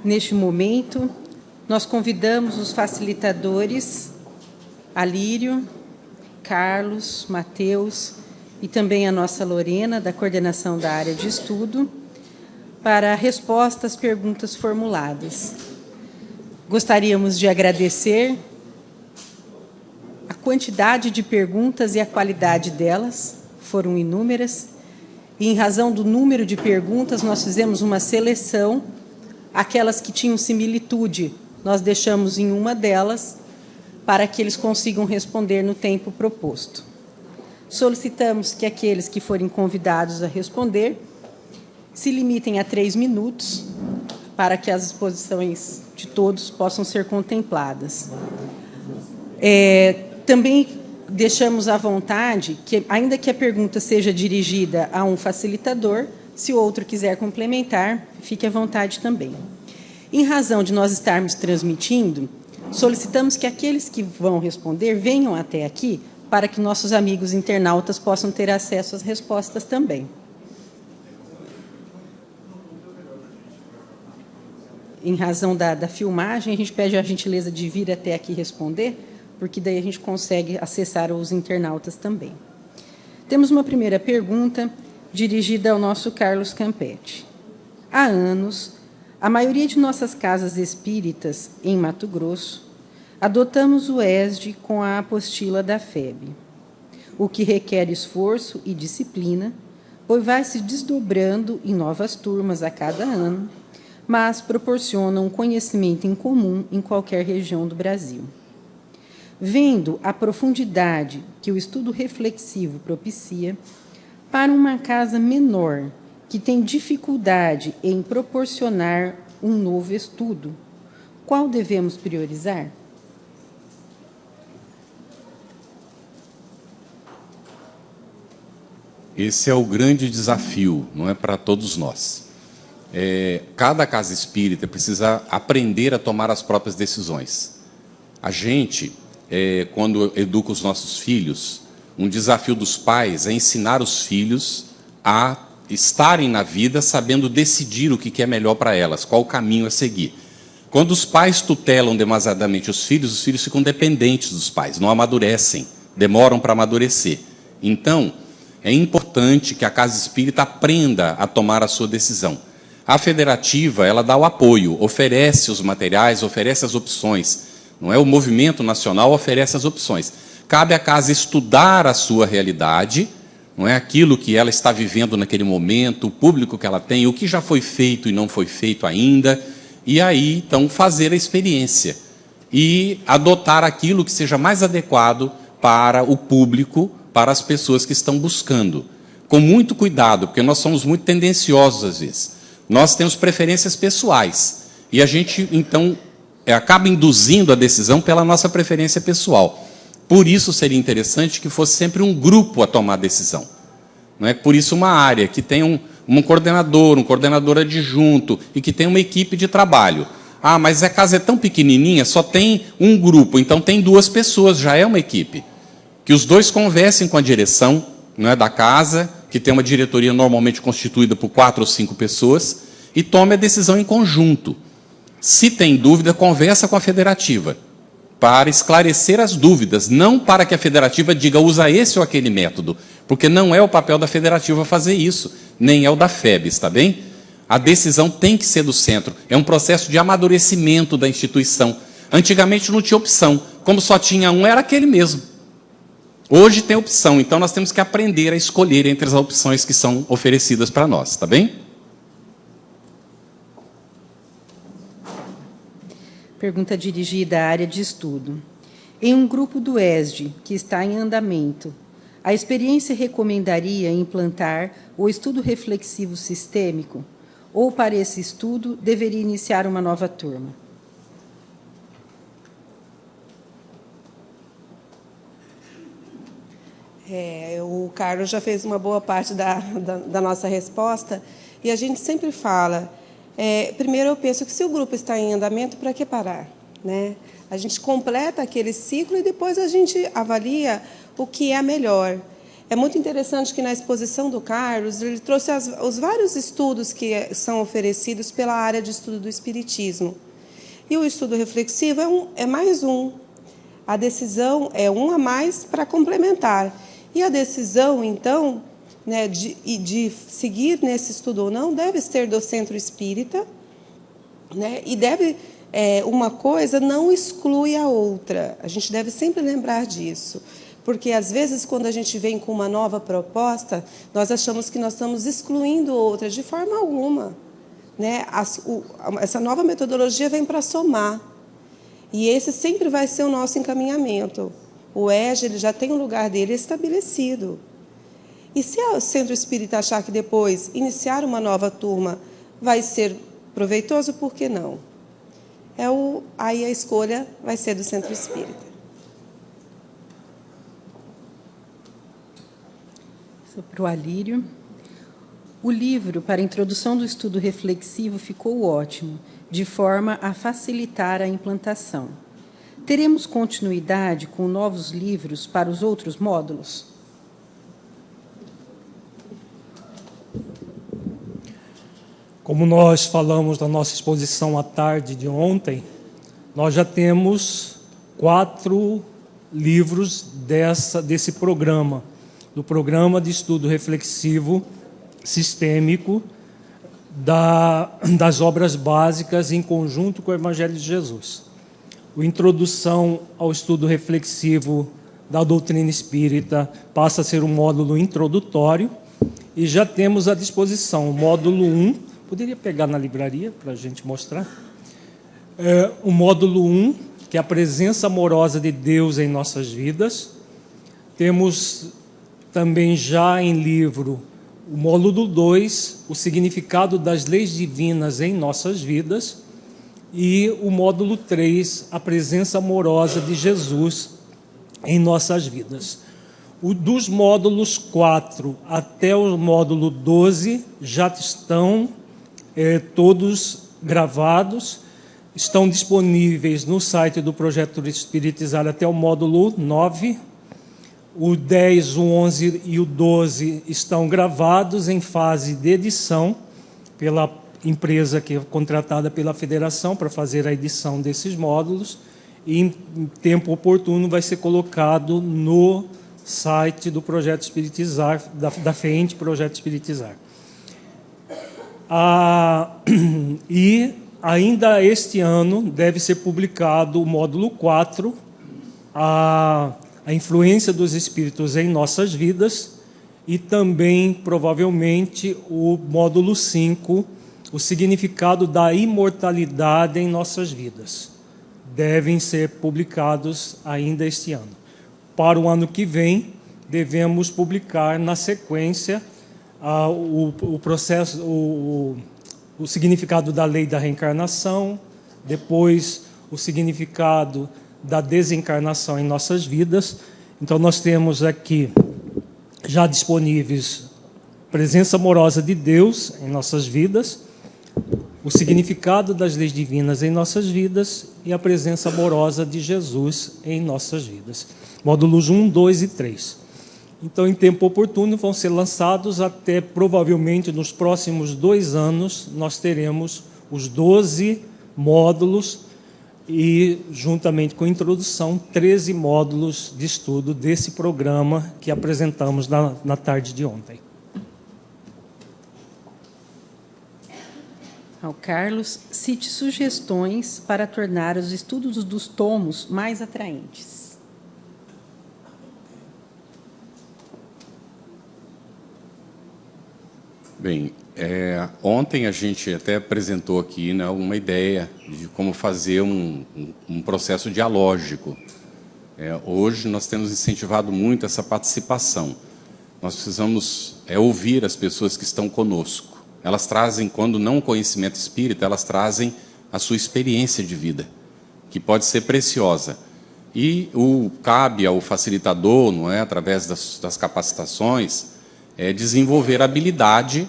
Neste momento, nós convidamos os facilitadores, Alírio, Carlos, Matheus e também a nossa Lorena, da coordenação da área de estudo, para a resposta às perguntas formuladas. Gostaríamos de agradecer a quantidade de perguntas e a qualidade delas, foram inúmeras, e em razão do número de perguntas, nós fizemos uma seleção, aquelas que tinham similitude, nós deixamos em uma delas, para que eles consigam responder no tempo proposto. Solicitamos que aqueles que forem convidados a responder se limitem a 3 minutos, para que as exposições de todos possam ser contempladas. Também deixamos à vontade, que, ainda que a pergunta seja dirigida a um facilitador, se o outro quiser complementar, fique à vontade também. Em razão de nós estarmos transmitindo, solicitamos que aqueles que vão responder venham até aqui, para que nossos amigos internautas possam ter acesso às respostas também. Em razão da filmagem, a gente pede a gentileza de vir até aqui responder, porque daí a gente consegue acessar os internautas também. Temos uma primeira pergunta dirigida ao nosso Carlos Campetti. Há anos, a maioria de nossas casas espíritas, em Mato Grosso, adotamos o ESD com a apostila da FEB, o que requer esforço e disciplina, pois vai se desdobrando em novas turmas a cada ano, mas proporciona um conhecimento em comum em qualquer região do Brasil. Vendo a profundidade que o estudo reflexivo propicia, para uma casa menor que tem dificuldade em proporcionar um novo estudo, qual devemos priorizar? Esse é o grande desafio, não é, para todos nós. Cada casa espírita precisa aprender a tomar as próprias decisões. A gente, quando educa os nossos filhos, um desafio dos pais é ensinar os filhos a estarem na vida sabendo decidir o que é melhor para elas, qual o caminho a seguir. Quando os pais tutelam demasiadamente os filhos ficam dependentes dos pais, não amadurecem, demoram para amadurecer. Então, é importante que a casa espírita aprenda a tomar a sua decisão. A federativa, ela dá o apoio, oferece os materiais, oferece as opções. Não é? O movimento nacional oferece as opções. Cabe à casa estudar a sua realidade, não é? Aquilo que ela está vivendo naquele momento, o público que ela tem, o que já foi feito e não foi feito ainda, e aí, então, fazer a experiência e adotar aquilo que seja mais adequado para o público, para as pessoas que estão buscando. Com muito cuidado, porque nós somos muito tendenciosos às vezes. Nós temos preferências pessoais e a gente, então, acaba induzindo a decisão pela nossa preferência pessoal. Por isso seria interessante que fosse sempre um grupo a tomar a decisão. Não é? Por isso uma área que tem um coordenador adjunto e que tem uma equipe de trabalho. Ah, mas a casa é tão pequenininha, só tem um grupo, então tem 2 pessoas, já é uma equipe. Que os 2 conversem com a direção, não é, da casa, que tem uma diretoria normalmente constituída por 4 ou 5 pessoas, e tome a decisão em conjunto. Se tem dúvida, conversa com a federativa, para esclarecer as dúvidas, não para que a federativa diga usa esse ou aquele método, porque não é o papel da federativa fazer isso, nem é o da FEB, está bem? A decisão tem que ser do centro, é um processo de amadurecimento da instituição. Antigamente não tinha opção, como só tinha um, era aquele mesmo. Hoje tem opção, então nós temos que aprender a escolher entre as opções que são oferecidas para nós, está bem? Pergunta dirigida à área de estudo. Em um grupo do ESD que está em andamento, a experiência recomendaria implantar o estudo reflexivo sistêmico ou, para esse estudo, deveria iniciar uma nova turma? O Carlos já fez uma boa parte da nossa resposta, e a gente sempre fala, primeiro eu penso que se o grupo está em andamento, para que parar? Né? A gente completa aquele ciclo e depois a gente avalia o que é melhor. É muito interessante que na exposição do Carlos, ele trouxe os vários estudos que são oferecidos pela área de estudo do Espiritismo. E o estudo reflexivo é mais um. A decisão é um a mais para complementar. E a decisão, então, né, de seguir nesse estudo ou não, deve ser do centro espírita, né, e deve... uma coisa não exclui a outra. A gente deve sempre lembrar disso. Porque, às vezes, quando a gente vem com uma nova proposta, nós achamos que nós estamos excluindo outra, de forma alguma. Né? Essa nova metodologia vem para somar. E esse sempre vai ser o nosso encaminhamento. O EJA ele já tem um lugar dele estabelecido. E se o Centro Espírita achar que depois iniciar uma nova turma vai ser proveitoso, por que não? Aí a escolha vai ser do Centro Espírita. Para o Alírio. O livro para a introdução do estudo reflexivo ficou ótimo, de forma a facilitar a implantação. Teremos continuidade com novos livros para os outros módulos? Como nós falamos na nossa exposição à tarde de ontem, nós já temos 4 livros desse programa, do Programa de Estudo Reflexivo Sistêmico das Obras Básicas em conjunto com o Evangelho de Jesus. A Introdução ao Estudo Reflexivo da Doutrina Espírita passa a ser um módulo introdutório e já temos à disposição o módulo 1, poderia pegar na livraria para a gente mostrar? O módulo 1, que é a presença amorosa de Deus em nossas vidas. Temos também já em livro o módulo 2, o significado das leis divinas em nossas vidas, e o módulo 3, a presença amorosa de Jesus em nossas vidas. Dos módulos 4 até o módulo 12 já estão todos gravados, estão disponíveis no site do Projeto Espiritizar até o módulo 9. O 10, o 11 e o 12 estão gravados em fase de edição pela empresa que é contratada pela Federação para fazer a edição desses módulos, e em tempo oportuno vai ser colocado no site do Projeto Espiritizar, da FEENTE Projeto Espiritizar. E ainda este ano deve ser publicado o módulo 4, a influência dos espíritos em nossas vidas, e também, provavelmente, o módulo 5, o significado da imortalidade em nossas vidas. Devem ser publicados ainda este ano. Para o ano que vem, devemos publicar na sequência o significado da lei da reencarnação, depois o significado da desencarnação em nossas vidas. Então, nós temos aqui já disponíveis presença amorosa de Deus em nossas vidas, o significado das leis divinas em nossas vidas e a presença amorosa de Jesus em nossas vidas. Módulos 1, 2 e 3. Então, em tempo oportuno, vão ser lançados até, provavelmente, nos próximos 2 anos, nós teremos os 12 módulos e, juntamente com a introdução, 13 módulos de estudo desse programa que apresentamos na tarde de ontem. Ao Carlos, cite sugestões para tornar os estudos dos tomos mais atraentes. Bem, ontem a gente até apresentou aqui, né, uma ideia de como fazer um processo dialógico. Hoje nós temos incentivado muito essa participação. Nós precisamos ouvir as pessoas que estão conosco. Elas trazem, quando não conhecimento espírita, elas trazem a sua experiência de vida, que pode ser preciosa. E cabe ao facilitador, não é, através das capacitações, desenvolver a habilidade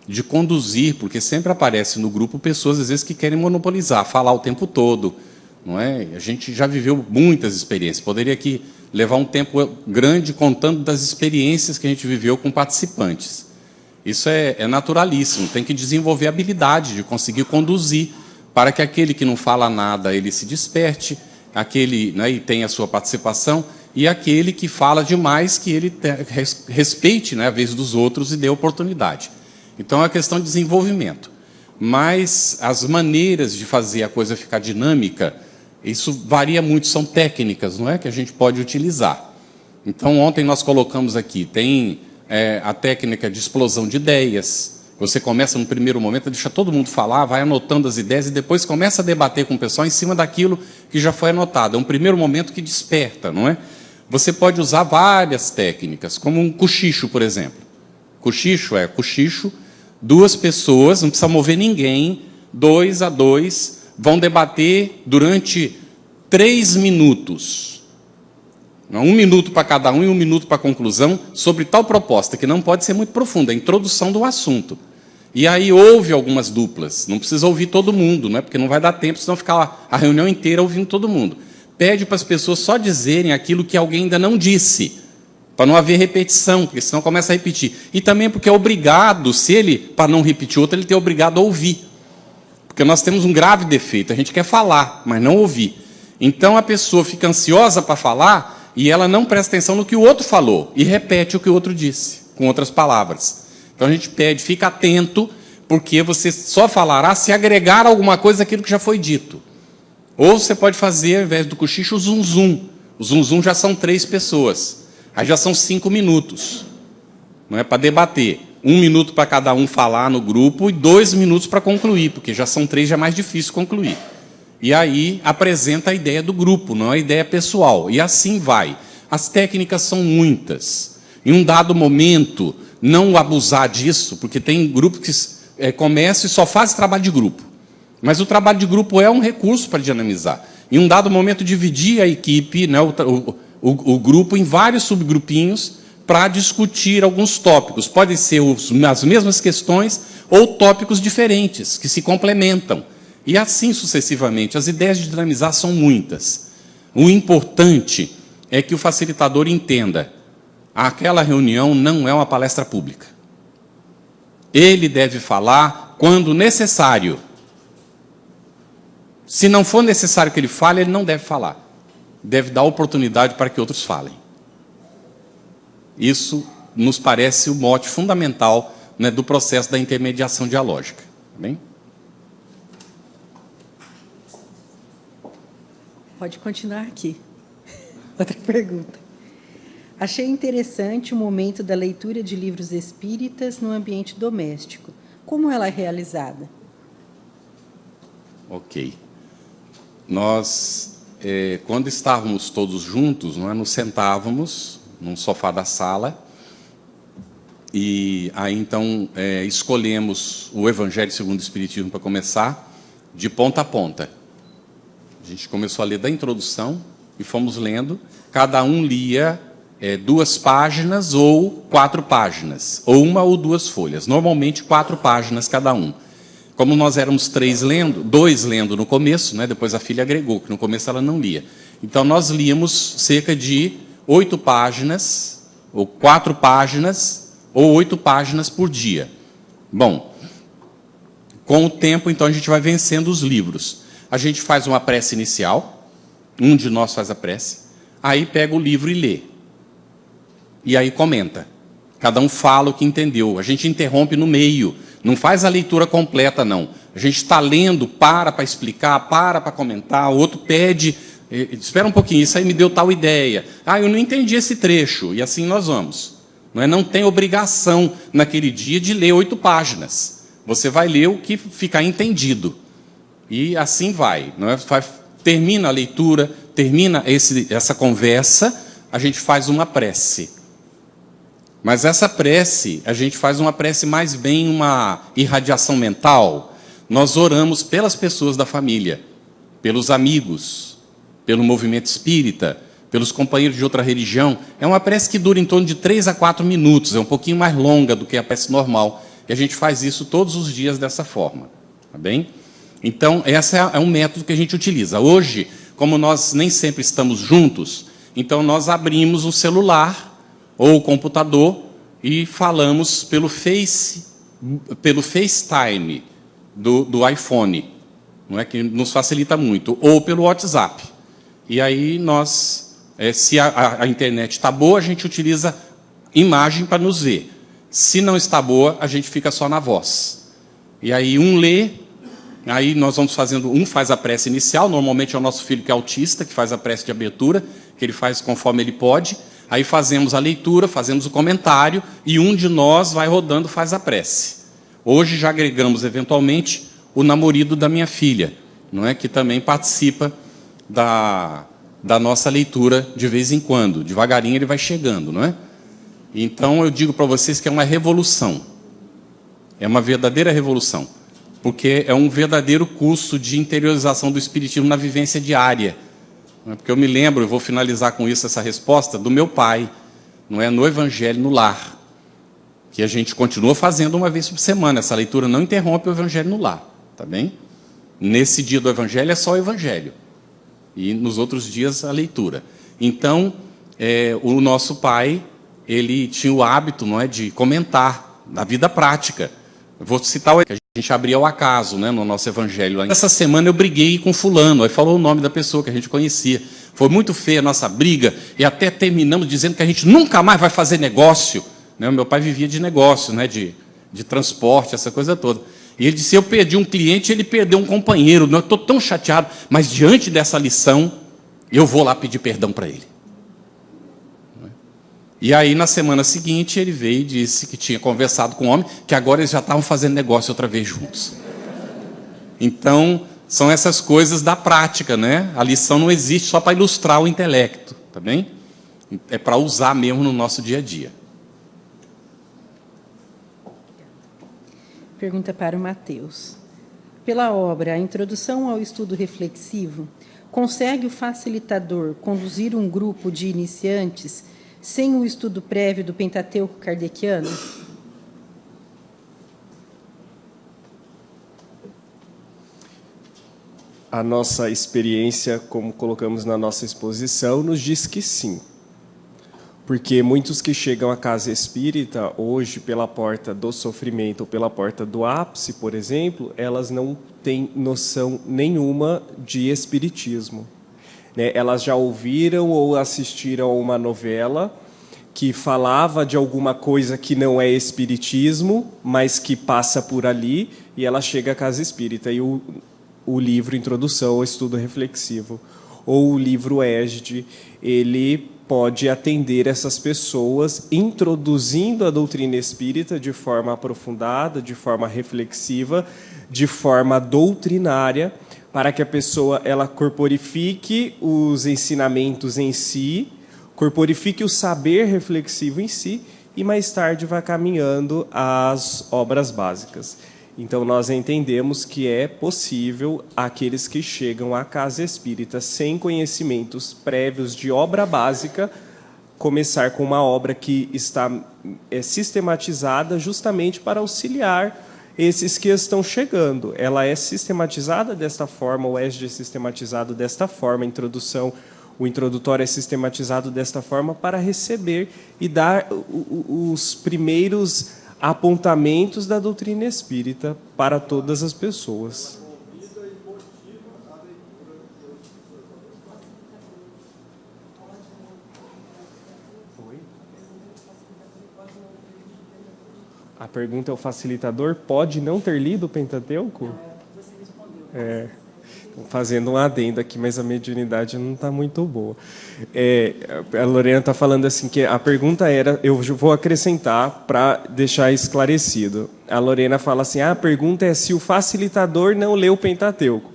de conduzir, porque sempre aparece no grupo pessoas, às vezes, que querem monopolizar, falar o tempo todo, não é? A gente já viveu muitas experiências. Poderia aqui levar um tempo grande contando das experiências que a gente viveu com participantes. Isso é naturalíssimo, tem que desenvolver a habilidade de conseguir conduzir para que aquele que não fala nada, ele se desperte, aquele, né, e tenha a sua participação, e aquele que fala demais, que ele respeite, né, a vez dos outros e dê oportunidade. Então, é uma questão de desenvolvimento. Mas as maneiras de fazer a coisa ficar dinâmica, isso varia muito, são técnicas, não é, que a gente pode utilizar. Então, ontem nós colocamos aqui, tem a técnica de explosão de ideias. Você começa no primeiro momento, deixa todo mundo falar, vai anotando as ideias e depois começa a debater com o pessoal em cima daquilo que já foi anotado. É um primeiro momento que desperta, não é? Você pode usar várias técnicas, como um cochicho, por exemplo. Cochicho, duas pessoas, não precisa mover ninguém, 2 a 2, vão debater durante 3 minutos. 1 minuto para cada um e 1 minuto para a conclusão, sobre tal proposta, que não pode ser muito profunda, a introdução do assunto. E aí ouve algumas duplas, não precisa ouvir todo mundo, não é? Porque não vai dar tempo, senão ficar a reunião inteira ouvindo todo mundo. Pede para as pessoas só dizerem aquilo que alguém ainda não disse, para não haver repetição, porque senão começa a repetir. E também porque é obrigado, se ele, para não repetir outro, ele é obrigado a ouvir. Porque nós temos um grave defeito, a gente quer falar, mas não ouvir. Então a pessoa fica ansiosa para falar e ela não presta atenção no que o outro falou e repete o que o outro disse, com outras palavras. Então a gente pede, fica atento, porque você só falará se agregar alguma coisa àquilo que já foi dito. Ou você pode fazer, ao invés do cochicho, o zum zum. O zum zum já são 3 pessoas. Aí já são 5 minutos. Não é para debater. 1 minuto para cada um falar no grupo e 2 minutos para concluir, porque já são 3, já é mais difícil concluir. E aí apresenta a ideia do grupo, não a ideia pessoal. E assim vai. As técnicas são muitas. Em um dado momento, não abusar disso, porque tem grupos que começam e só fazem trabalho de grupo. Mas o trabalho de grupo é um recurso para dinamizar. Em um dado momento, dividir a equipe, né, o grupo, em vários subgrupinhos para discutir alguns tópicos. Podem ser as mesmas questões ou tópicos diferentes, que se complementam. E assim sucessivamente. As ideias de dinamizar são muitas. O importante é que o facilitador entenda: aquela reunião não é uma palestra pública. Ele deve falar quando necessário. Se não for necessário que ele fale, ele não deve falar. Deve dar oportunidade para que outros falem. Isso nos parece o mote fundamental, né, do processo da intermediação dialógica. Tá bem? Pode continuar aqui. Outra pergunta. Achei interessante o momento da leitura de livros espíritas no ambiente doméstico. Como ela é realizada? Ok. Nós, quando estávamos todos juntos, nos sentávamos num sofá da sala e aí, então, escolhemos o Evangelho segundo o Espiritismo para começar, de ponta a ponta. A gente começou a ler da introdução e fomos lendo. Cada um lia 2 páginas ou 4 páginas, ou 1 ou 2 folhas. Normalmente 4 páginas cada um. Como nós éramos 3 lendo, 2 lendo no começo, né, depois a filha agregou, que no começo ela não lia. Então nós líamos cerca de 8 páginas, ou 4 páginas, ou 8 páginas por dia. Bom, com o tempo, então, a gente vai vencendo os livros. A gente faz uma prece inicial, um de nós faz a prece, aí pega o livro e lê. E aí comenta. Cada um fala o que entendeu. A gente interrompe no meio. Não faz a leitura completa, não. A gente está lendo, para explicar, para comentar. O outro pede, espera um pouquinho, isso aí me deu tal ideia. Eu não entendi esse trecho. E assim nós vamos. Não tem obrigação, naquele dia, de ler 8 páginas. Você vai ler o que ficar entendido. E assim vai. Termina a leitura, termina essa conversa, a gente faz uma prece. Mas essa prece, a gente faz uma prece mais bem, uma irradiação mental. Nós oramos pelas pessoas da família, pelos amigos, pelo movimento espírita, pelos companheiros de outra religião. É uma prece que dura em torno de 3 a 4 minutos, é um pouquinho mais longa do que a prece normal. E a gente faz isso todos os dias dessa forma. Tá bem? Então, esse é um método que a gente utiliza. Hoje, como nós nem sempre estamos juntos, Então, nós abrimos o celular ou o computador e falamos pelo FaceTime do iPhone, não é, que nos facilita muito, ou pelo WhatsApp. E aí nós, se a internet está boa, a gente utiliza imagem para nos ver. Se não está boa, a gente fica só na voz. E aí um lê, aí nós vamos fazendo, um faz a prece inicial, normalmente é o nosso filho que é autista, que faz a prece de abertura, que ele faz conforme ele pode. Aí fazemos a leitura, fazemos o comentário, e um de nós vai rodando, faz a prece. Hoje já agregamos, eventualmente, o namorado da minha filha, não é, que também participa da nossa leitura de vez em quando. Devagarinho ele vai chegando, não é? Então, eu digo para vocês que é uma revolução. É uma verdadeira revolução. Porque é um verdadeiro curso de interiorização do Espiritismo na vivência diária. Porque eu me lembro, eu vou finalizar com isso essa resposta, do meu pai, não é, no Evangelho no Lar, que a gente continua fazendo uma vez por semana. Essa leitura não interrompe o Evangelho no Lar, tá bem? Nesse dia do Evangelho é só o Evangelho. E nos outros dias a leitura. Então, o nosso pai, ele tinha o hábito, não é, de comentar na vida prática. Eu vou citar o que a gente abria ao acaso, né, no nosso evangelho. Essa semana eu briguei com fulano, aí falou o nome da pessoa que a gente conhecia. Foi muito feia a nossa briga, e até terminamos dizendo que a gente nunca mais vai fazer negócio. Né, o meu pai vivia de negócio, né, de transporte, essa coisa toda. E ele disse, eu perdi um cliente, ele perdeu um companheiro, eu estou tão chateado, mas diante dessa lição, eu vou lá pedir perdão para ele. E aí, na semana seguinte, ele veio e disse que tinha conversado com o homem, que agora eles já estavam fazendo negócio outra vez juntos. Então, são essas coisas da prática, né? A lição não existe só para ilustrar o intelecto, tá bem? É para usar mesmo no nosso dia a dia. Pergunta para o Mateus. Pela obra, a introdução ao estudo reflexivo, consegue o facilitador conduzir um grupo de iniciantes sem o estudo prévio do Pentateuco kardeciano? A nossa experiência, como colocamos na nossa exposição, nos diz que sim. Porque muitos que chegam à casa espírita, hoje, pela porta do sofrimento ou pela porta do ápice, por exemplo, elas não têm noção nenhuma de espiritismo. Elas já ouviram ou assistiram a uma novela que falava de alguma coisa que não é espiritismo, mas que passa por ali, e ela chega à casa espírita. E o livro Introdução ao Estudo Reflexivo, ou o livro Égide, ele pode atender essas pessoas, introduzindo a doutrina espírita de forma aprofundada, de forma reflexiva, de forma doutrinária, para que a pessoa ela corporifique os ensinamentos em si, corporifique o saber reflexivo em si, e mais tarde vai caminhando às obras básicas. Então, nós entendemos que é possível aqueles que chegam à casa espírita sem conhecimentos prévios de obra básica, começar com uma obra que está sistematizada justamente para auxiliar esses que estão chegando. Ela é sistematizada desta forma, o ESG é sistematizado desta forma, a introdução, o introdutório é sistematizado desta forma para receber e dar os primeiros apontamentos da doutrina espírita para todas as pessoas. A pergunta é: o facilitador pode não ter lido o Pentateuco? Fazendo um adendo aqui, mas a mediunidade não está muito boa. A Lorena está falando assim que a pergunta era, eu vou acrescentar para deixar esclarecido. A Lorena fala assim, a pergunta é se o facilitador não leu o Pentateuco.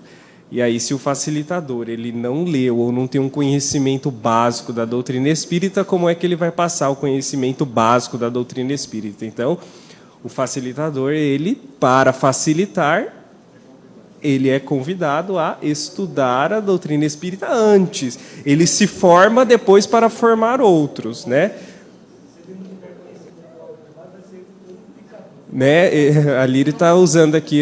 E aí, se o facilitador ele não leu ou não tem um conhecimento básico da doutrina espírita, como é que ele vai passar o conhecimento básico da doutrina espírita? Então, o facilitador, ele, para facilitar, ele é convidado a estudar a doutrina espírita antes. Ele se forma depois para formar outros, né? A Lírio está usando aqui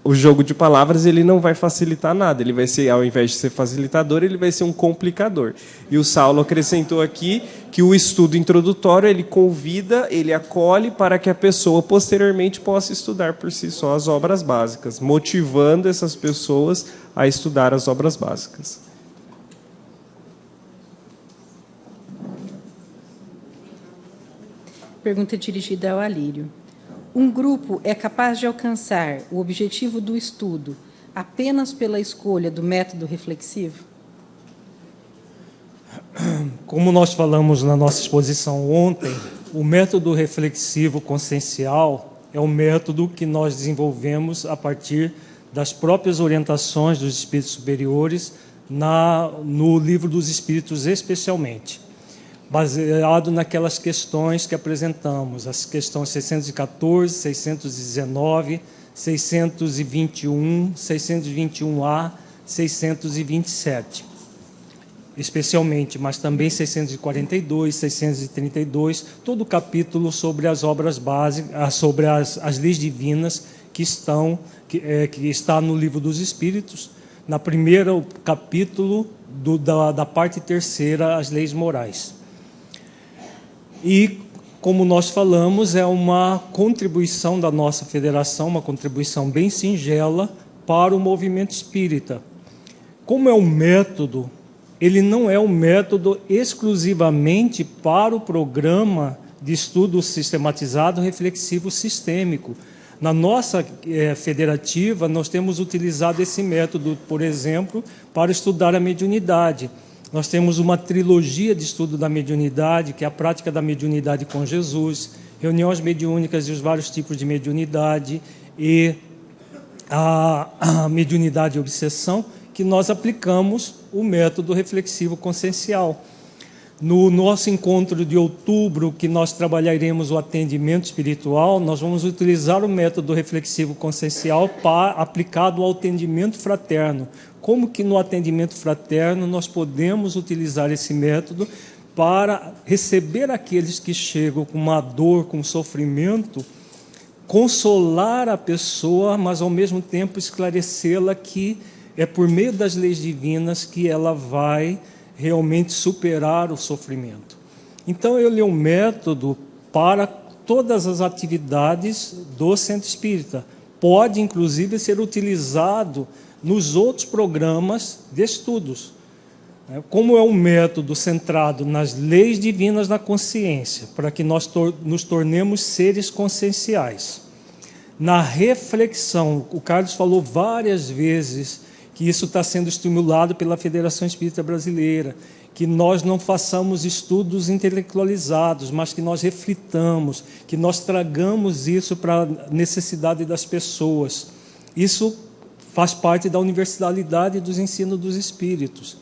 o jogo de palavras ele não vai facilitar nada, ele vai ser, ao invés de ser facilitador, ele vai ser um complicador. E o Saulo acrescentou aqui que o estudo introdutório ele convida, ele acolhe para que a pessoa posteriormente possa estudar por si só as obras básicas, motivando essas pessoas a estudar as obras básicas. Pergunta dirigida ao Alírio. Um grupo é capaz de alcançar o objetivo do estudo apenas pela escolha do método reflexivo? Como nós falamos na nossa exposição ontem, o método reflexivo consciencial é um método que nós desenvolvemos a partir das próprias orientações dos espíritos superiores no Livro dos Espíritos, especialmente, baseado naquelas questões que apresentamos, as questões 614, 619, 621, 621A, 627, especialmente, mas também 642, 632, todo o capítulo sobre as obras básicas, sobre as leis divinas que está no Livro dos Espíritos, na primeiro capítulo da parte terceira, as leis morais. E, como nós falamos, é uma contribuição da nossa federação, uma contribuição bem singela para o movimento espírita. Como é um método, ele não é um método exclusivamente para o programa de estudo sistematizado reflexivo sistêmico. Na nossa federativa, nós temos utilizado esse método, por exemplo, para estudar a mediunidade. Nós temos uma trilogia de estudo da mediunidade, que é a prática da mediunidade com Jesus, reuniões mediúnicas e os vários tipos de mediunidade e a mediunidade e obsessão, que nós aplicamos o método reflexivo consciencial. No nosso encontro de outubro, que nós trabalharemos o atendimento espiritual, nós vamos utilizar o método reflexivo consciencial aplicado ao atendimento fraterno. Como que no atendimento fraterno nós podemos utilizar esse método para receber aqueles que chegam com uma dor, com sofrimento, consolar a pessoa, mas ao mesmo tempo esclarecê-la que é por meio das leis divinas que ela vai realmente superar o sofrimento. Então, ele é um método para todas as atividades do Centro Espírita. Pode, inclusive, ser utilizado nos outros programas de estudos. Como é um método centrado nas leis divinas da consciência, para que nós nos tornemos seres conscienciais. Na reflexão, o Carlos falou várias vezes que isso está sendo estimulado pela Federação Espírita Brasileira, que nós não façamos estudos intelectualizados, mas que nós reflitamos, que nós tragamos isso para a necessidade das pessoas. Isso faz parte da universalidade dos ensinos dos Espíritos.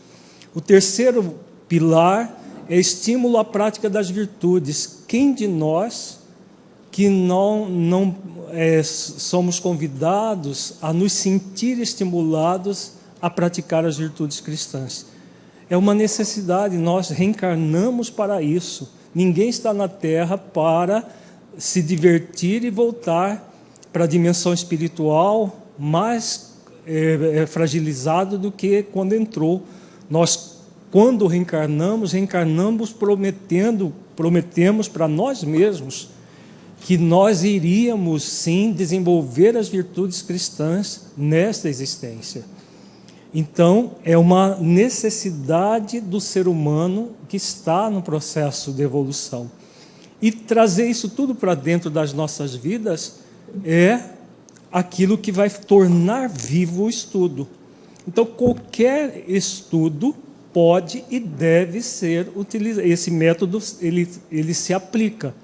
O terceiro pilar é estímulo à prática das virtudes. Quem de nós que não somos convidados a nos sentir estimulados a praticar as virtudes cristãs? É uma necessidade, nós reencarnamos para isso. Ninguém está na Terra para se divertir e voltar para a dimensão espiritual mais fragilizado do que quando entrou. Nós, quando reencarnamos prometemos para nós mesmos que nós iríamos, sim, desenvolver as virtudes cristãs nesta existência. Então, é uma necessidade do ser humano que está no processo de evolução. E trazer isso tudo para dentro das nossas vidas é aquilo que vai tornar vivo o estudo. Então, qualquer estudo pode e deve ser utilizado. Esse método, ele se aplica.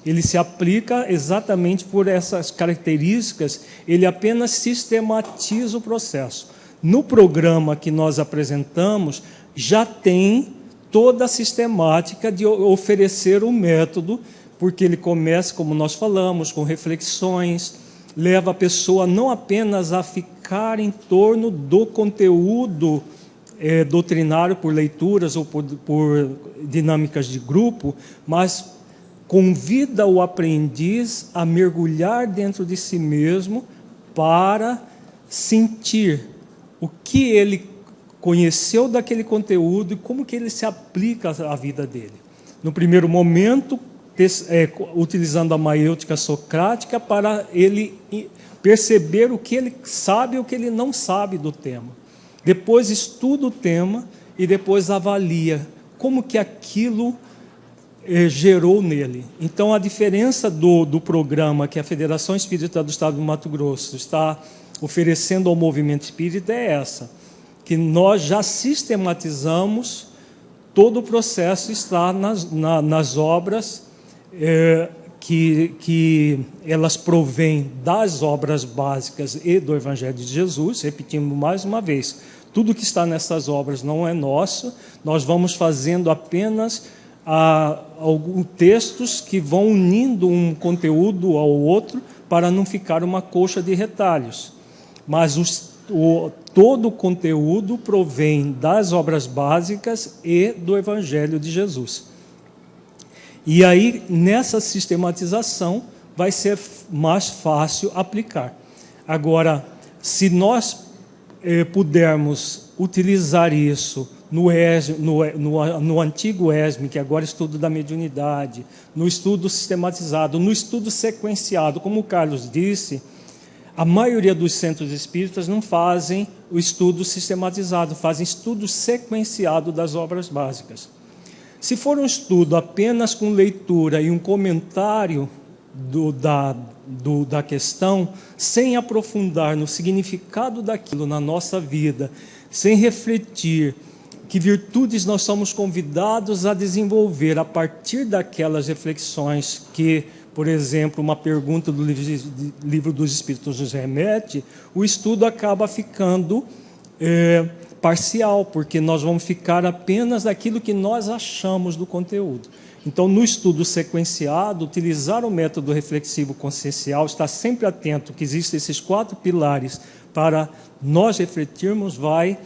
Ele se aplica exatamente por essas características, ele apenas sistematiza o processo. No programa que nós apresentamos, já tem toda a sistemática de oferecer o método, porque ele começa, como nós falamos, com reflexões, leva a pessoa não apenas a ficar em torno do conteúdo doutrinário por leituras ou por dinâmicas de grupo, mas convida o aprendiz a mergulhar dentro de si mesmo para sentir o que ele conheceu daquele conteúdo e como que ele se aplica à vida dele. No primeiro momento, utilizando a maiêutica socrática para ele perceber o que ele sabe e o que ele não sabe do tema. Depois estuda o tema e depois avalia como que aquilo gerou nele. Então, a diferença do programa que a Federação Espírita do Estado do Mato Grosso está oferecendo ao movimento espírita é essa, que nós já sistematizamos todo o processo, está nas obras que elas provêm das obras básicas e do Evangelho de Jesus. Repetindo mais uma vez, tudo que está nessas obras não é nosso, nós vamos fazendo apenas alguns textos que vão unindo um conteúdo ao outro para não ficar uma colcha de retalhos. Mas todo o conteúdo provém das obras básicas e do Evangelho de Jesus. E aí, nessa sistematização, vai ser mais fácil aplicar. Agora, se nós pudermos utilizar isso no antigo ESME, que agora é estudo da mediunidade, no estudo sistematizado, no estudo sequenciado, como o Carlos disse, a maioria dos centros espíritas não fazem o estudo sistematizado, fazem estudo sequenciado das obras básicas. Se for um estudo apenas com leitura e um comentário da questão, sem aprofundar no significado daquilo na nossa vida, sem refletir que virtudes nós somos convidados a desenvolver a partir daquelas reflexões que, por exemplo, uma pergunta do Livro dos Espíritos nos remete, o estudo acaba ficando parcial, porque nós vamos ficar apenas daquilo que nós achamos do conteúdo. Então, no estudo sequenciado, utilizar o método reflexivo consciencial, estar sempre atento que existem esses 4 pilares para nós refletirmos, vai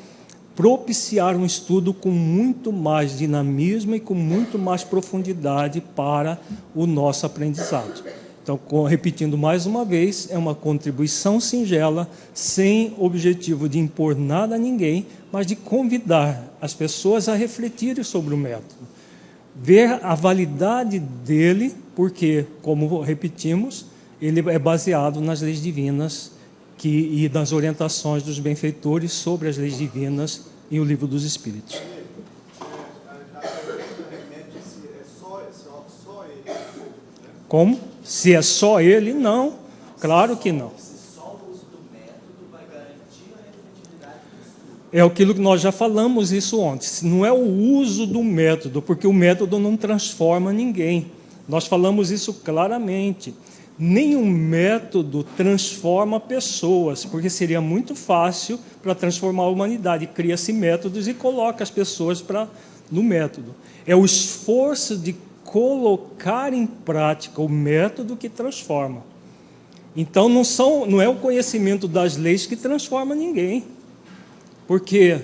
propiciar um estudo com muito mais dinamismo e com muito mais profundidade para o nosso aprendizado. Então, repetindo mais uma vez, é uma contribuição singela, sem objetivo de impor nada a ninguém, mas de convidar as pessoas a refletirem sobre o método. Ver a validade dele, porque, como repetimos, ele é baseado nas leis divinas e nas orientações dos benfeitores sobre as leis divinas em O Livro dos Espíritos. Como? Se é só ele? Não. Claro que não. É aquilo que nós já falamos isso ontem. Não é o uso do método, porque o método não transforma ninguém. Nós falamos isso claramente. Nenhum método transforma pessoas, porque seria muito fácil para transformar a humanidade. Cria-se métodos e coloca as pessoas no método. É o esforço de colocar em prática o método que transforma. Então, não é o conhecimento das leis que transforma ninguém. Porque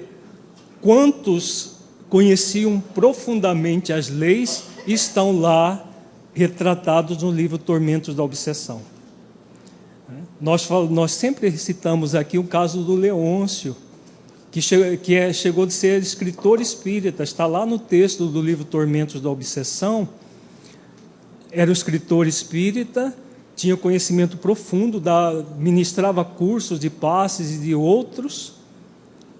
quantos conheciam profundamente as leis estão lá retratados no livro Tormentos da Obsessão. Nós sempre citamos aqui o caso do Leôncio, que chegou de ser escritor espírita, está lá no texto do livro Tormentos da Obsessão. Era um escritor espírita, tinha conhecimento profundo, ministrava cursos de passes e de outros,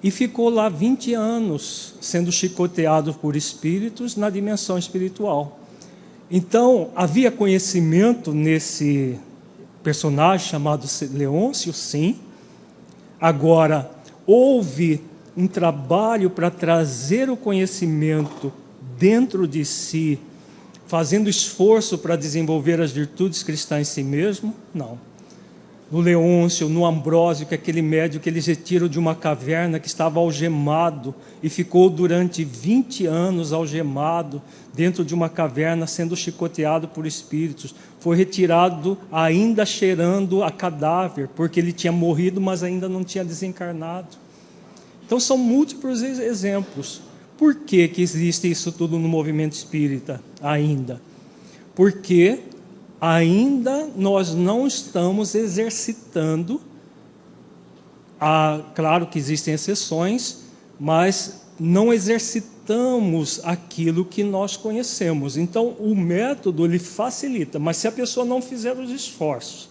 e ficou lá 20 anos sendo chicoteado por espíritos na dimensão espiritual. Então, havia conhecimento nesse personagem chamado Leôncio, sim. Agora, houve um trabalho para trazer o conhecimento dentro de si, fazendo esforço para desenvolver as virtudes cristãs em si mesmo? Não. No Leôncio, no Ambrósio, que é aquele médium que eles retiram de uma caverna que estava algemado e ficou durante 20 anos algemado dentro de uma caverna, sendo chicoteado por espíritos. Foi retirado ainda cheirando a cadáver, porque ele tinha morrido, mas ainda não tinha desencarnado. Então, são múltiplos exemplos. Por que existe isso tudo no movimento espírita ainda? Porque ainda nós não estamos exercitando Claro que existem exceções, mas não exercitamos aquilo que nós conhecemos. Então, o método ele facilita, mas se a pessoa não fizer os esforços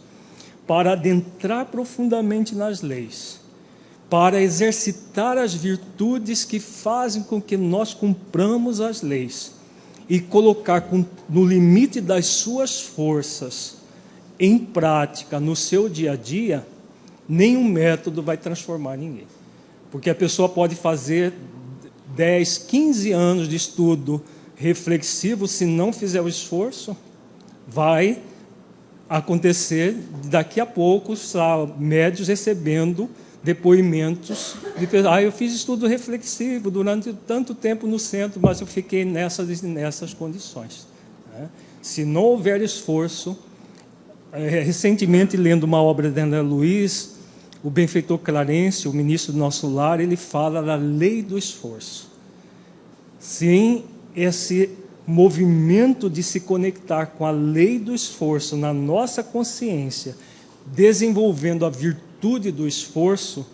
para adentrar profundamente nas leis, para exercitar as virtudes que fazem com que nós cumpramos as leis e colocar no limite das suas forças em prática no seu dia a dia, nenhum método vai transformar ninguém. Porque a pessoa pode fazer 10, 15 anos de estudo reflexivo, se não fizer o esforço, vai acontecer daqui a pouco, médios recebendo depoimentos de pessoas. Eu fiz estudo reflexivo durante tanto tempo no centro, mas eu fiquei nessas condições. Se não houver esforço, recentemente lendo uma obra de André Luiz, o benfeitor Clarencio, o ministro do nosso lar, ele fala da lei do esforço. Sem esse movimento de se conectar com a lei do esforço na nossa consciência, desenvolvendo a virtude do esforço,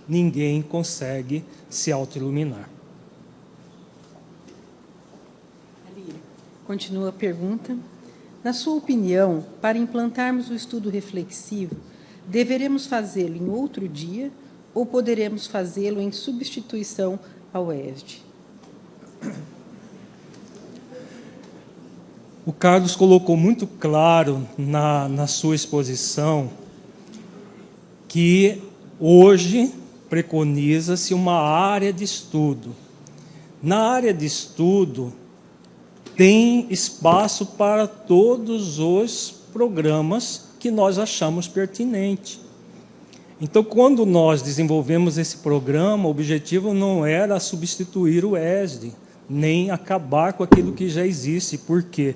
ninguém consegue se autoiluminar. Continua a pergunta. Na sua opinião, para implantarmos o estudo reflexivo, deveremos fazê-lo em outro dia ou poderemos fazê-lo em substituição ao ESD? O Carlos colocou muito claro na sua exposição que hoje preconiza-se uma área de estudo. Na área de estudo, tem espaço para todos os programas que nós achamos pertinente. Então, quando nós desenvolvemos esse programa, o objetivo não era substituir o ESD, nem acabar com aquilo que já existe, porque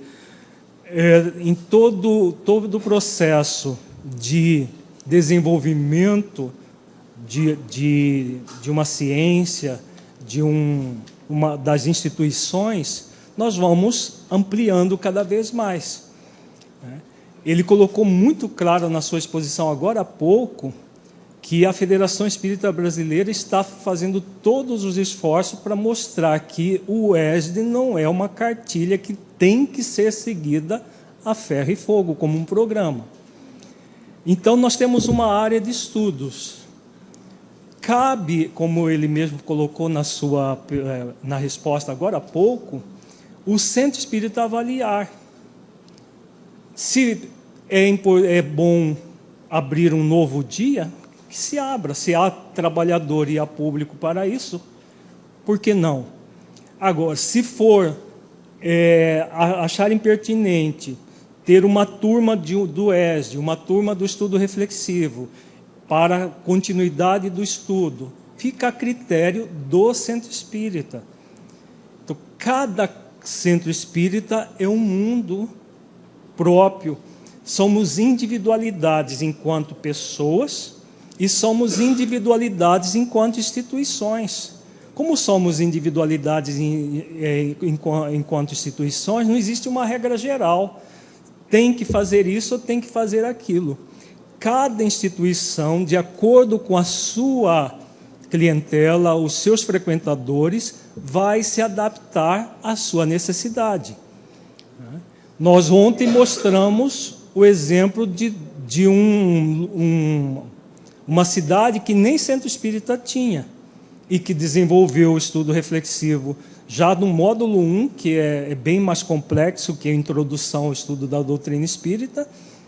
em todo o processo de desenvolvimento de uma ciência, das instituições, nós vamos ampliando cada vez mais. Ele colocou muito claro na sua exposição agora há pouco que a Federação Espírita Brasileira está fazendo todos os esforços para mostrar que o ESD não é uma cartilha que tem que ser seguida a ferro e fogo, como um programa. Então, nós temos uma área de estudos. Cabe, como ele mesmo colocou na resposta agora há pouco, o Centro Espírita avaliar se é bom abrir um novo dia, que se abra. Se há trabalhador e há público para isso, por que não? Agora, se for acharem pertinente ter uma turma do ESD, uma turma do estudo reflexivo, para continuidade do estudo, fica a critério do Centro Espírita. Então, cada Centro Espírita é um mundo próprio. Somos individualidades enquanto pessoas e somos individualidades enquanto instituições. Como somos individualidades enquanto instituições, não existe uma regra geral. Tem que fazer isso ou tem que fazer aquilo. Cada instituição, de acordo com a sua clientela, os seus frequentadores, vai se adaptar à sua necessidade. Nós ontem mostramos o exemplo de uma cidade que nem centro espírita tinha e que desenvolveu o estudo reflexivo já no módulo 1, que é bem mais complexo que a introdução ao estudo da doutrina espírita,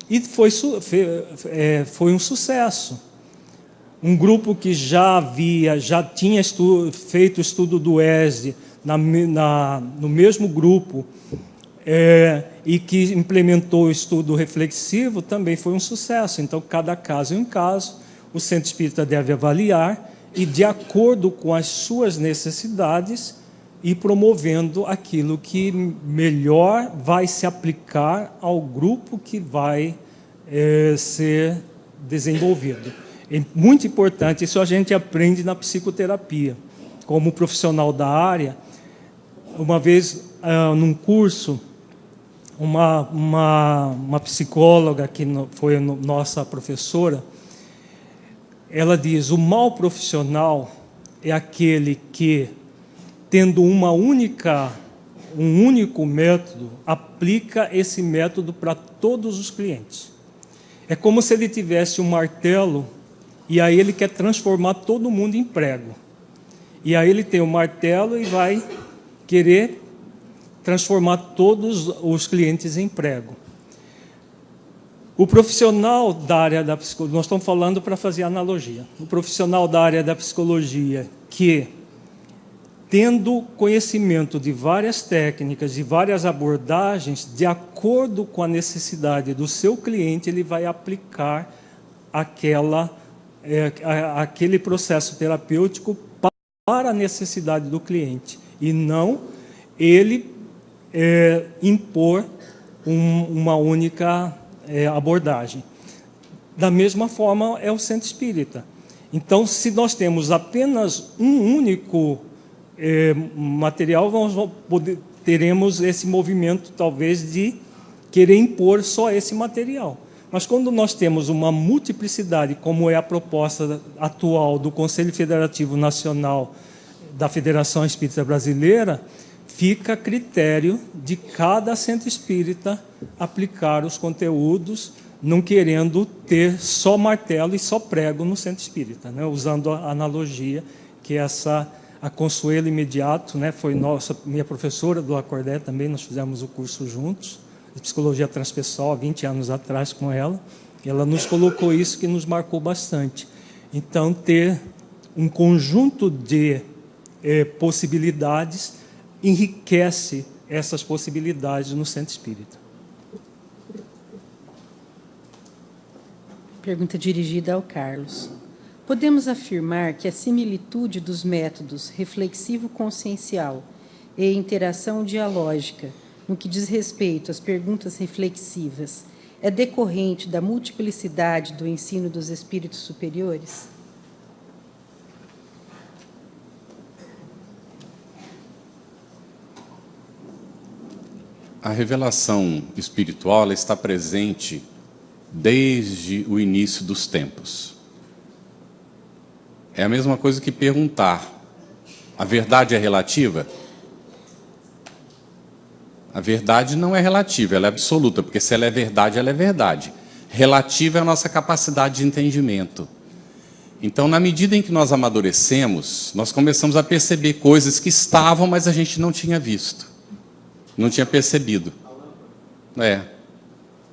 e foi um sucesso. Um grupo que já tinha feito o estudo do ESD no mesmo grupo e que implementou o estudo reflexivo, também foi um sucesso. Então, cada caso é um caso, o Centro Espírita deve avaliar e, de acordo com as suas necessidades, ir promovendo aquilo que melhor vai se aplicar ao grupo que vai ser desenvolvido. É muito importante, isso a gente aprende na psicoterapia. Como profissional da área, uma vez, num curso, uma psicóloga, que foi nossa professora, ela diz: o mau profissional é aquele que, tendo um único método, aplica esse método para todos os clientes. É como se ele tivesse um martelo e aí ele quer transformar todo mundo em prego. E aí ele tem o martelo e vai querer transformar todos os clientes em prego. O profissional da área da psicologia, nós estamos falando para fazer analogia, o profissional da área da psicologia que, tendo conhecimento de várias técnicas e várias abordagens, de acordo com a necessidade do seu cliente, ele vai aplicar aquele processo terapêutico para a necessidade do cliente, e não ele impor uma única abordagem. Da mesma forma é o centro espírita. Então, se nós temos apenas um único material, teremos esse movimento, talvez, de querer impor só esse material. Mas quando nós temos uma multiplicidade, como é a proposta atual do Conselho Federativo Nacional da Federação Espírita Brasileira, fica a critério de cada centro espírita aplicar os conteúdos, não querendo ter só martelo e só prego no centro espírita, né? Usando a analogia que a Consuelo Imediato, né, foi minha professora do Acordé também, nós fizemos o curso juntos, de Psicologia Transpessoal, há 20 anos atrás com ela, e ela nos colocou isso que nos marcou bastante. Então, ter um conjunto de possibilidades enriquece essas possibilidades no centro espírita. Pergunta dirigida ao Carlos. Podemos afirmar que a similitude dos métodos reflexivo-consciencial e interação dialógica, no que diz respeito às perguntas reflexivas, é decorrente da multiplicidade do ensino dos espíritos superiores? A revelação espiritual ela está presente desde o início dos tempos. É a mesma coisa que perguntar: a verdade é relativa? A verdade não é relativa, ela é absoluta, porque se ela é verdade, ela é verdade. Relativa é a nossa capacidade de entendimento. Então, na medida em que nós amadurecemos, nós começamos a perceber coisas que estavam, mas a gente não tinha visto, não tinha percebido.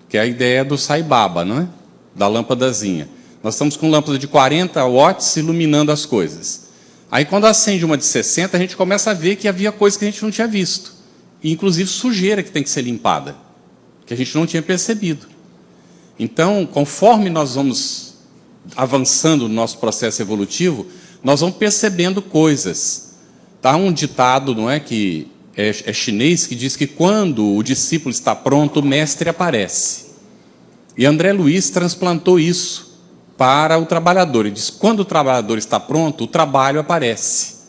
Que é a ideia do Sai Baba, não é? Da lâmpadazinha. Nós estamos com lâmpada de 40 watts iluminando as coisas. Aí, quando acende uma de 60, a gente começa a ver que havia coisas que a gente não tinha visto. E, inclusive, sujeira que tem que ser limpada, que a gente não tinha percebido. Então, conforme nós vamos avançando no nosso processo evolutivo, nós vamos percebendo coisas. Tá um ditado, não é, que é chinês, que diz que quando o discípulo está pronto, o mestre aparece. E André Luiz transplantou isso para o trabalhador. Ele diz: quando o trabalhador está pronto, o trabalho aparece.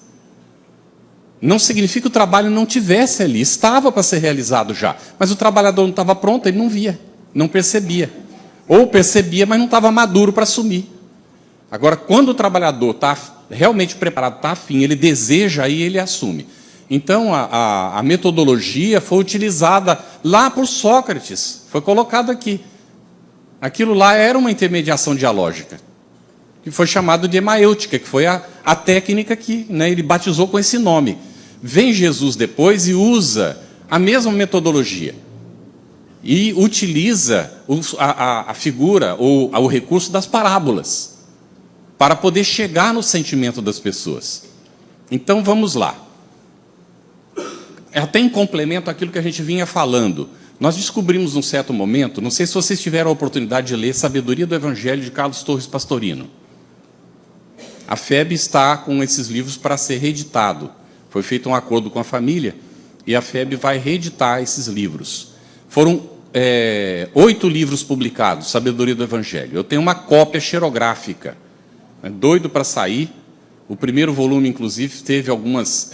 Não significa que o trabalho não tivesse ali, estava para ser realizado já, mas o trabalhador não estava pronto, ele não via, não percebia. Ou percebia, mas não estava maduro para assumir. Agora, quando o trabalhador está realmente preparado, está afim, ele deseja, aí ele assume. Então, a metodologia foi utilizada lá por Sócrates, foi colocado aqui. Aquilo lá era uma intermediação dialógica, que foi chamado de hemêutica, que foi a técnica que, né, ele batizou com esse nome. Vem Jesus depois e usa a mesma metodologia. E utiliza a figura ou o recurso das parábolas para poder chegar no sentimento das pessoas. Então, vamos lá. Até em complemento àquilo que a gente vinha falando, nós descobrimos num certo momento, não sei se vocês tiveram a oportunidade de ler Sabedoria do Evangelho, de Carlos Torres Pastorino. A FEB está com esses livros para ser reeditado. Foi feito um acordo com a família e a FEB vai reeditar esses livros. Foram 8 livros publicados, Sabedoria do Evangelho. Eu tenho uma cópia xerográfica, doido para sair. O primeiro volume, inclusive, teve algumas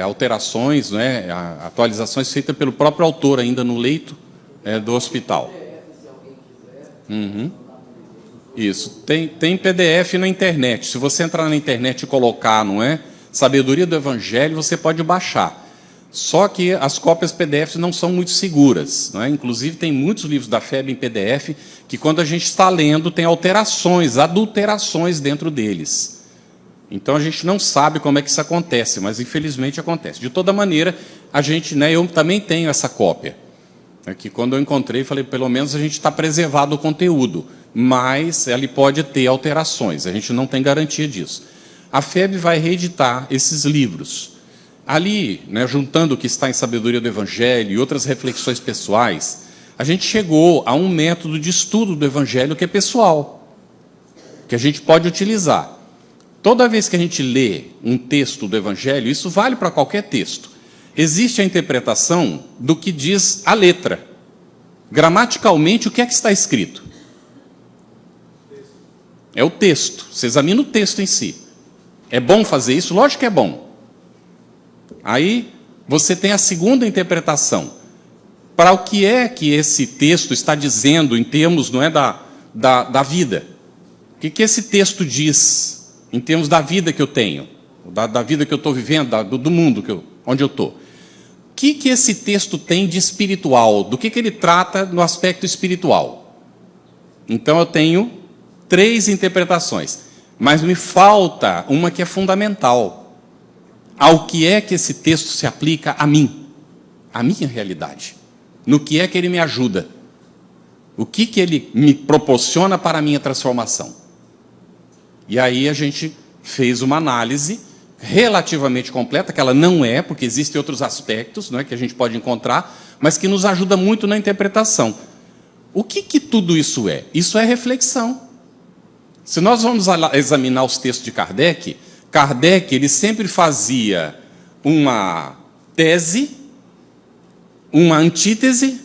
alterações, né, atualizações feitas pelo próprio autor, ainda no leito do hospital. Isso. Tem PDF na internet. Se você entrar na internet e colocar, não é, Sabedoria do Evangelho, você pode baixar. Só que as cópias PDF não são muito seguras, não é? Inclusive, tem muitos livros da FEB em PDF que, quando a gente está lendo, tem alterações, adulterações dentro deles. Então, a gente não sabe como é que isso acontece, mas, infelizmente, acontece. De toda maneira, a gente, né, eu também tenho essa cópia. É que, quando eu encontrei, falei, pelo menos a gente está preservado o conteúdo, mas ele pode ter alterações, a gente não tem garantia disso. A FEB vai reeditar esses livros. Ali, né, juntando o que está em Sabedoria do Evangelho e outras reflexões pessoais, a gente chegou a um método de estudo do Evangelho que é pessoal, que a gente pode utilizar. Toda vez que a gente lê um texto do Evangelho, isso vale para qualquer texto, existe a interpretação do que diz a letra. Gramaticalmente, o que é que está escrito? É o texto. Você examina o texto em si. É bom fazer isso? Lógico que é bom. Aí você tem a segunda interpretação. Para o que é que esse texto está dizendo em termos, não é, da vida? O que esse texto diz em termos da vida que eu tenho, da vida que eu estou vivendo, do mundo onde eu estou? O que esse texto tem de espiritual? Do que ele trata no aspecto espiritual? Então eu tenho 3 interpretações, mas me falta uma que é fundamental. Ao que é que esse texto se aplica a mim, a minha realidade, no que é que ele me ajuda, o que ele me proporciona para a minha transformação. E aí a gente fez uma análise relativamente completa, que ela não é, porque existem outros aspectos, não é, que a gente pode encontrar, mas que nos ajuda muito na interpretação. O que tudo isso é? Isso é reflexão. Se nós vamos examinar os textos de Kardec, ele sempre fazia uma tese, uma antítese,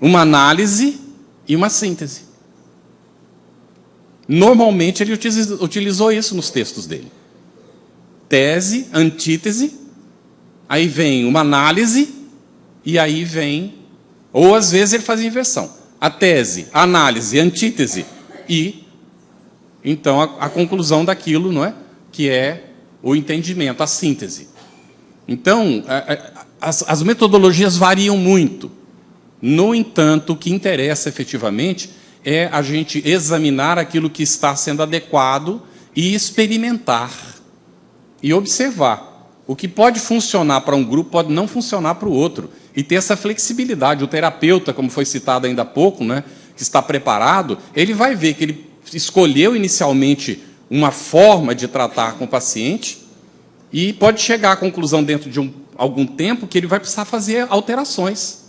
uma análise e uma síntese. Normalmente ele utilizou isso nos textos dele. Tese, antítese, aí vem uma análise e aí vem... Ou às vezes ele fazia inversão. A tese, a análise, a antítese e... Então, a conclusão daquilo, não é? Que é o entendimento, a síntese. Então, as metodologias variam muito. No entanto, o que interessa efetivamente é a gente examinar aquilo que está sendo adequado e experimentar e observar. O que pode funcionar para um grupo pode não funcionar para o outro. E ter essa flexibilidade. O terapeuta, como foi citado ainda há pouco, né, que está preparado, ele vai ver que ele escolheu inicialmente uma forma de tratar com o paciente e pode chegar à conclusão dentro de algum tempo que ele vai precisar fazer alterações.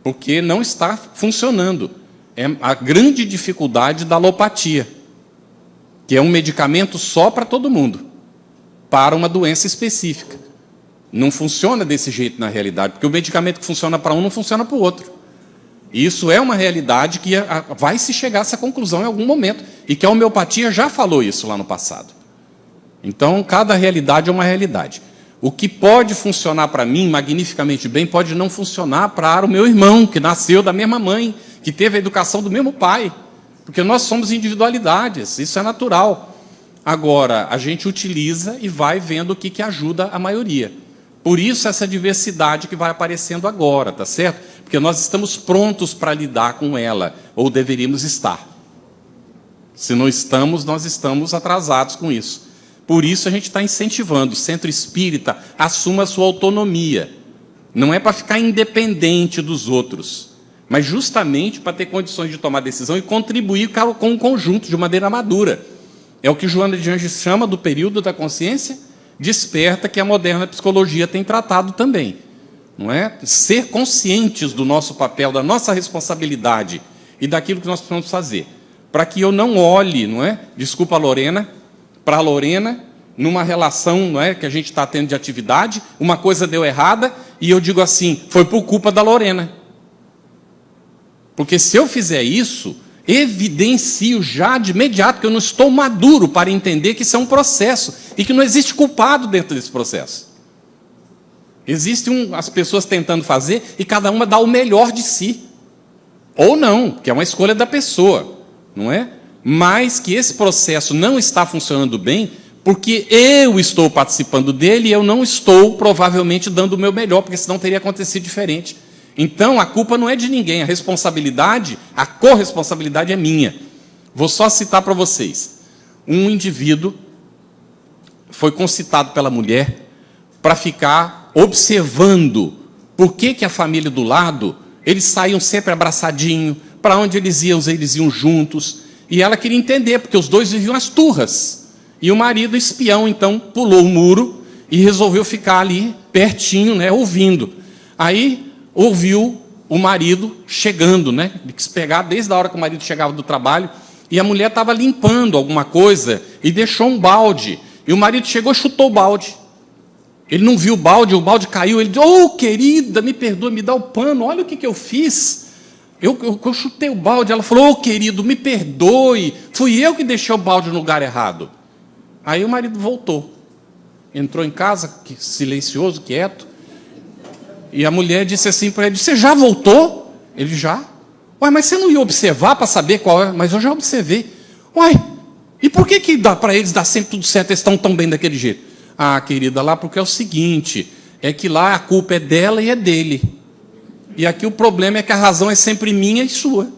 Porque não está funcionando. É a grande dificuldade da alopatia, que é um medicamento só para todo mundo, para uma doença específica. Não funciona desse jeito na realidade, porque o medicamento que funciona para um não funciona para o outro. Isso é uma realidade que vai se chegar a essa conclusão em algum momento, e que a homeopatia já falou isso lá no passado. Então, cada realidade é uma realidade. O que pode funcionar para mim magnificamente bem, pode não funcionar para o meu irmão, que nasceu da mesma mãe, que teve a educação do mesmo pai, porque nós somos individualidades, isso é natural. Agora, a gente utiliza e vai vendo o que ajuda a maioria. Por isso, essa diversidade que vai aparecendo agora, tá certo? Porque nós estamos prontos para lidar com ela, ou deveríamos estar. Se não estamos, nós estamos atrasados com isso. Por isso, a gente está incentivando o centro espírita a assuma a sua autonomia. Não é para ficar independente dos outros, mas justamente para ter condições de tomar decisão e contribuir com o conjunto de maneira madura. É o que Joana de Anjos chama do período da consciência desperta, que a moderna psicologia tem tratado também. Não é? Ser conscientes do nosso papel, da nossa responsabilidade e daquilo que nós precisamos fazer. Para que eu não olhe, não é? Desculpa a Lorena, para a Lorena, numa relação, não é, que a gente está tendo de atividade, uma coisa deu errada, e eu digo assim, foi por culpa da Lorena. Porque se eu fizer isso, evidencio já de imediato que eu não estou maduro para entender que isso é um processo, e que não existe culpado dentro desse processo. Existem as pessoas tentando fazer, e cada uma dá o melhor de si. Ou não, que é uma escolha da pessoa, não é? Mas que esse processo não está funcionando bem porque eu estou participando dele e eu não estou, provavelmente, dando o meu melhor, porque senão teria acontecido diferente. Então, a culpa não é de ninguém, a responsabilidade, a corresponsabilidade é minha. Vou só citar para vocês. Um indivíduo foi concitado pela mulher para ficar observando por que a família do lado, eles saíam sempre abraçadinhos, para onde eles iam juntos. E ela queria entender, porque os dois viviam as turras. E o marido, espião, então, pulou o muro e resolveu ficar ali, pertinho, né, ouvindo. Aí, ouviu o marido chegando, né? Ele quis pegar desde a hora que o marido chegava do trabalho, e a mulher estava limpando alguma coisa e deixou um balde. E o marido chegou e chutou o balde. Ele não viu o balde caiu. Ele disse: "Oh, querida, me perdoa, me dá o pano, olha o que eu fiz. Eu chutei o balde." Ela falou: "Oh, querido, me perdoe, fui eu que deixei o balde no lugar errado." Aí o marido voltou, entrou em casa, silencioso, quieto, e a mulher disse assim para ele: "Você já voltou?" Ele: "Já." "Ué, mas você não ia observar para saber qual é?" "Mas eu já observei." "Ué, e por que dá para eles dar sempre tudo certo, eles estão tão bem daquele jeito?" "Ah, querida, lá porque é o seguinte, é que lá a culpa é dela e é dele. E aqui o problema é que a razão é sempre minha e sua."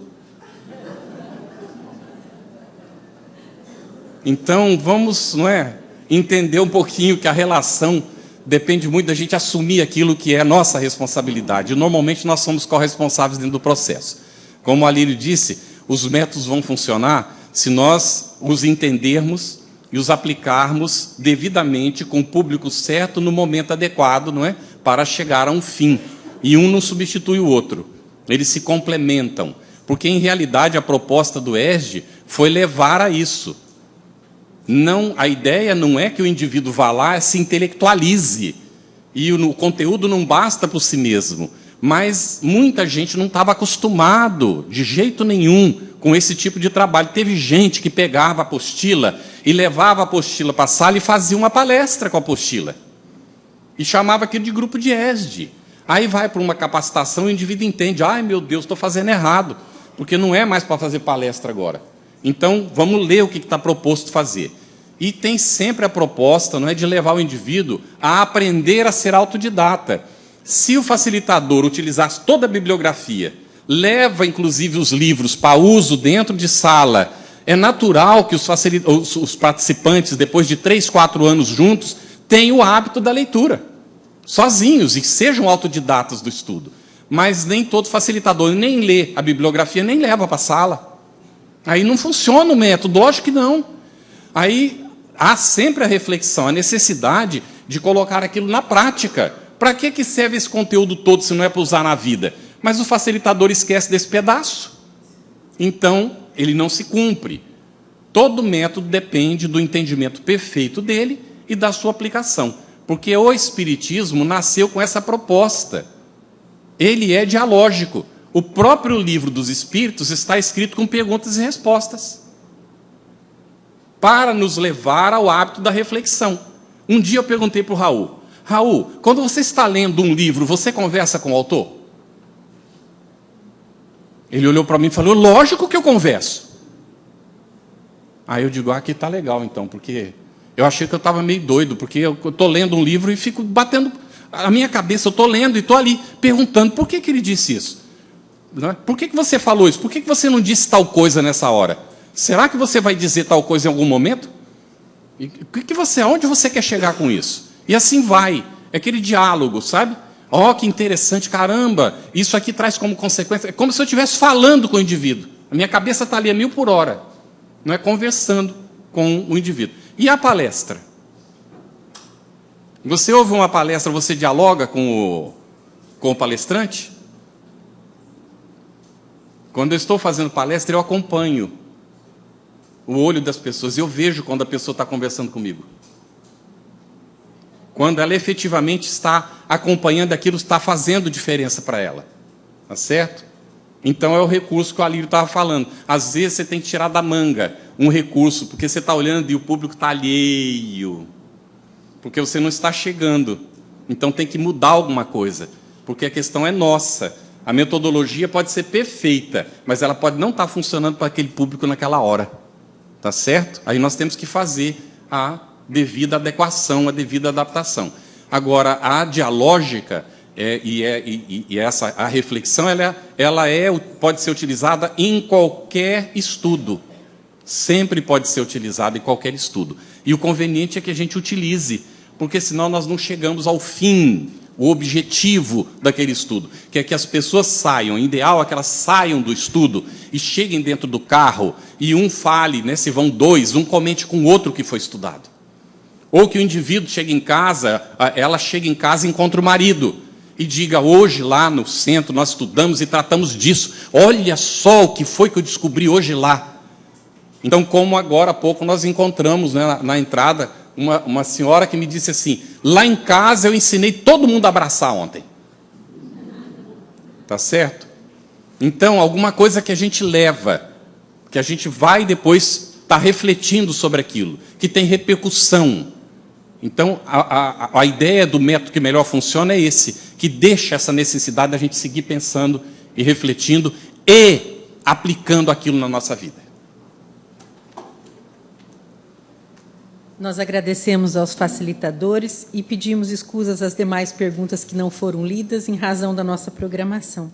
Então, vamos, não é, entender um pouquinho que a relação depende muito da gente assumir aquilo que é nossa responsabilidade. E, normalmente, nós somos corresponsáveis dentro do processo. Como a Lírio disse, os métodos vão funcionar se nós os entendermos e os aplicarmos devidamente com o público certo no momento adequado, não é, para chegar a um fim. E um não substitui o outro. Eles se complementam. Porque, em realidade, a proposta do ESG foi levar a isso. Não, a ideia não é que o indivíduo vá lá e se intelectualize, e o conteúdo não basta por si mesmo, mas muita gente não estava acostumado, de jeito nenhum, com esse tipo de trabalho. Teve gente que pegava a apostila e levava a apostila para a sala e fazia uma palestra com a apostila, e chamava aquilo de grupo de ESG. Aí vai para uma capacitação e o indivíduo entende: "Ai, meu Deus, estou fazendo errado, porque não é mais para fazer palestra agora." Então, vamos ler o que está proposto fazer. E tem sempre a proposta, não é, de levar o indivíduo a aprender a ser autodidata. Se o facilitador utilizasse toda a bibliografia, leva inclusive os livros para uso dentro de sala, é natural que os participantes, depois de 3, 4 anos juntos, tenham o hábito da leitura, sozinhos, e sejam autodidatas do estudo. Mas nem todo facilitador nem lê a bibliografia, nem leva para a sala. Aí não funciona o método, lógico que não. Aí há sempre a reflexão, a necessidade de colocar aquilo na prática. Para que serve esse conteúdo todo se não é para usar na vida? Mas o facilitador esquece desse pedaço. Então, ele não se cumpre. Todo método depende do entendimento perfeito dele e da sua aplicação. Porque o Espiritismo nasceu com essa proposta. Ele é dialógico. O próprio livro dos Espíritos está escrito com perguntas e respostas, para nos levar ao hábito da reflexão. Um dia eu perguntei para o Raul: "Raul, quando você está lendo um livro, você conversa com o autor?" Ele olhou para mim e falou: "Lógico que eu converso." Aí eu digo: "Aqui está legal então, porque eu achei que eu estava meio doido, porque eu estou lendo um livro e fico batendo a minha cabeça, eu estou lendo e estou ali perguntando por que ele disse isso. Por que você falou isso? Por que você não disse tal coisa nessa hora? Será que você vai dizer tal coisa em algum momento? Aonde você quer chegar com isso?" E assim vai. É aquele diálogo, sabe? "Ó, que interessante, caramba, isso aqui traz como consequência." É como se eu estivesse falando com o indivíduo. A minha cabeça está ali a 1000 por hora. Não é, conversando com o indivíduo. E a palestra? Você ouve uma palestra, você dialoga com o palestrante? Quando eu estou fazendo palestra, eu acompanho o olho das pessoas. Eu vejo quando a pessoa está conversando comigo. Quando ela efetivamente está acompanhando aquilo, está fazendo diferença para ela. Tá certo? Então é o recurso que o Alírio estava falando. Às vezes você tem que tirar da manga um recurso, porque você está olhando e o público está alheio. Porque você não está chegando. Então tem que mudar alguma coisa. Porque a questão é nossa. A metodologia pode ser perfeita, mas ela pode não estar funcionando para aquele público naquela hora. Tá certo? Aí nós temos que fazer a devida adequação, a devida adaptação. Agora, a dialógica a reflexão, pode ser utilizada em qualquer estudo. Sempre pode ser utilizada em qualquer estudo. E o conveniente é que a gente utilize, porque senão nós não chegamos ao fim, o objetivo daquele estudo, que é que as pessoas saiam, o ideal é que elas saiam do estudo e cheguem dentro do carro e um fale, né, se vão dois, um comente com o outro que foi estudado. Ou que o indivíduo chegue em casa, ela chega em casa e encontra o marido e diga, hoje lá no centro nós estudamos e tratamos disso, olha só o que foi que eu descobri hoje lá. Então, como agora há pouco nós encontramos, né, na entrada, uma senhora que me disse assim, lá em casa eu ensinei todo mundo a abraçar ontem. Tá certo? Então, alguma coisa que a gente leva, que a gente vai depois estar refletindo sobre aquilo, que tem repercussão. Então, a ideia do método que melhor funciona é esse, que deixa essa necessidade da gente seguir pensando e refletindo e aplicando aquilo na nossa vida. Nós agradecemos aos facilitadores e pedimos escusas às demais perguntas que não foram lidas em razão da nossa programação.